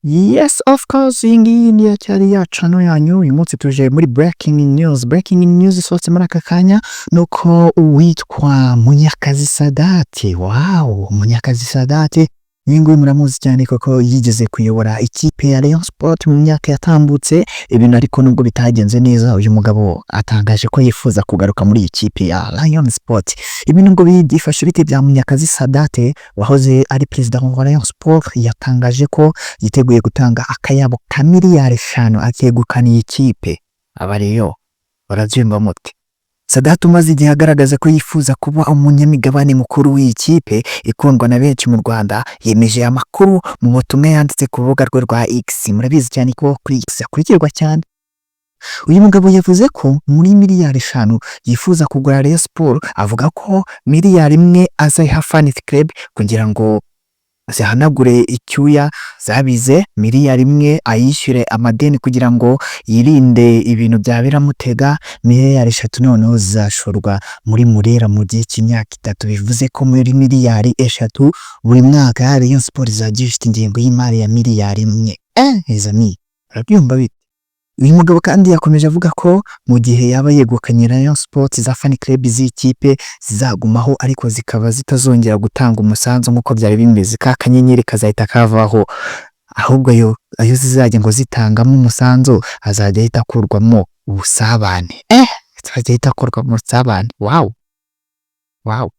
Yes, of course, iyi ngiyi ni cyari ya channel yanyu. Uyu munsi tuje muri breaking news. Breaking news isohotse muri aka kanya nuko uwitwa Munyakazi Sadate, wow, Munyakazi Sadate uyu nguyu muramuzi cyane koko yigeze kuyobora ikipe ya Rayon Sport mu myaka yatambutse, ibintu ariko nubwo bitagenze neza, uyu mugabo atangaje ko yifuza kugaruka muri ikipe ya Rayon Sport. Ibintu ngo byifashe bite bya Munyakazi Sadate wahoze ari perezida wa Rayon Sport, yatangaje ko yiteguye gutanga akayabo ka miliyari 5 akegukana iyi kipe. Abariyo barabyumva muti Sadate umaze igihe agaragaza ko yifuza kuba umunyamigabane mukuru w'iyi kipe ikundwa na benshi mu Rwanda, yemeje amakuru mu butumwa yanditse ku rubuga rwe rwa X. Murabizi cyane ko kuri X akurikirwa cyane. Uyu mugabo yavuze ko muri miliyari 5 yifuza kugura Rayon Sport, avuga ko miliyari 1 azayiha Fan Club kugira ngo zihanagure icyuya zabize, miliyari 1 ayishyure amadeni kugira ngo yirinde ibintu byabiramutega, miliyari 3 noneho zashorwa muri Murera mu gihe cy'imyaka 3. Bivuze ko muri miliyari 3 buri mwaka Rayon Sport izajya ifite ingengo y'imari ya miliyari 1. Izami arabyumva bite? Uyu mugabo kandi yakomeje avuga ko mu gihe yaba yegukanye Rayon Sport za Fan Club z'ikipe zizagumaho, ariko zikaba zitazongera gutanga umusanzu nk'uko byari bimeze, ka kanyenyeri kazahita kavaho, ahubwo ayo zizajya ngo zitangamo umusanzu azajya ahita akurwamo ubusabane. Azajya ahita akurwamo ubusabane. Wow.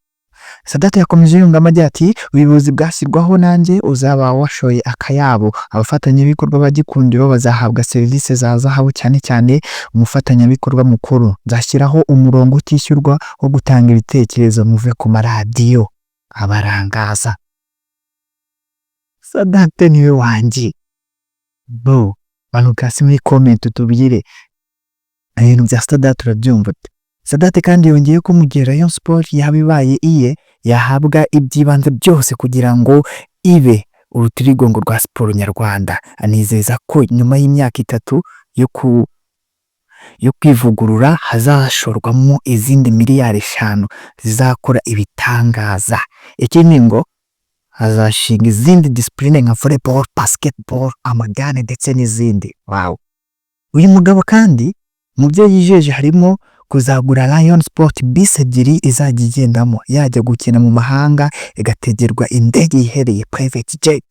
Sadate yakomeje yungamo agira ati ubuyobozi bwashyirwaho nanjye uzaba washoye akayabo, abafatanyabikorwa bagikundiro bazahabwa serivisi za zahabu, cyane cyane umufatanyabikorwa mukuru. Nzashyiraho umurongo utishyurwa wo gutanga ibitekerezo muve ku maradiyo abarangaza. Sadate niwe wanjye bo banukasi muri comment tubwire ibintu bya Sadate urabyumva. Sadate kandi yongeye ko mu gihe Rayon Sport yabibaye iye, yahabwa ibyibanze byose kugira ngo ibe urutirigongo rwa siporo nyarwanda. Anizeza ko nyuma y'imyaka 3 yo kwivugurura hazashorwamo izindi miliyari 5 zizakora ibitangaza. Ikindi ngo hazashinga izindi discipline nka volleyball, basketball, amagare ndetse n'izindi. Wow. Uyu mugabo kandi mu byo yijeje harimo kuzagura Rayon Sport bus 2 izajya igendamo, yajya gukina mu mahanga igategerwa indege yihereye private jet.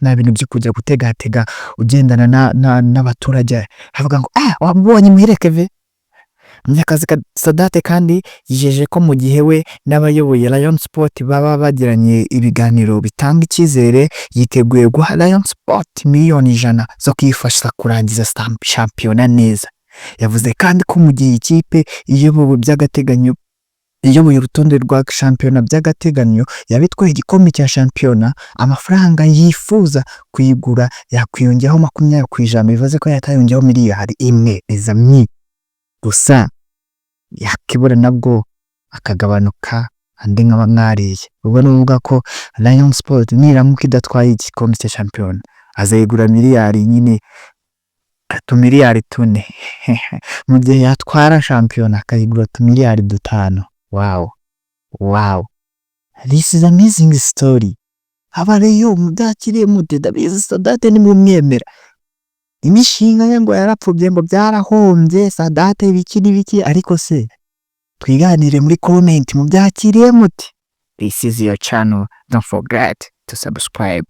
Na bintu byo kujya gutegatega ugendana n'abaturage havuga ngo wabonye muherekeve. Munyakazi Sadate kandi yijeje ko mu gihe we n'abayoboye Rayon Sport baba bagiranye ibiganiro bitanga icyizere, yiteguye guha Rayon Sport miliyoni 100 zo kwifasha kurangiza shampiyona neza. Yavuze kandi ko mu gihe ikipe iyobowe by'agateganyo, iyoboye urutonde rwa shampiyona by'agateganyo, yabitwaye igikombe cya shampiyona, amafaranga yifuza kuyigura yakwiyongeraho 20%. Bivuze ko yatayongeyeho miliyari 1 izamyi gusa, yakibura nabwo akagabanuka andi nk'abamwariye. Ubwo nuvuga ko Rayon Sport niramuka idatwaye igikombe cya shampiyona azayigura miliyari nyine 3 miliyari 4 mu gihe yatwara shampiyona akayigura 2 miliyari 5. Wow, this is amazing story. Abareyo mudakire mudedabiza Sadate ni mumwemera. Imishinga ye ngo yarapfubye ngo byarahombye Sadate biki, ariko se twiganire muri comment mubyakiriye muti. This is your channel, don't forget to subscribe.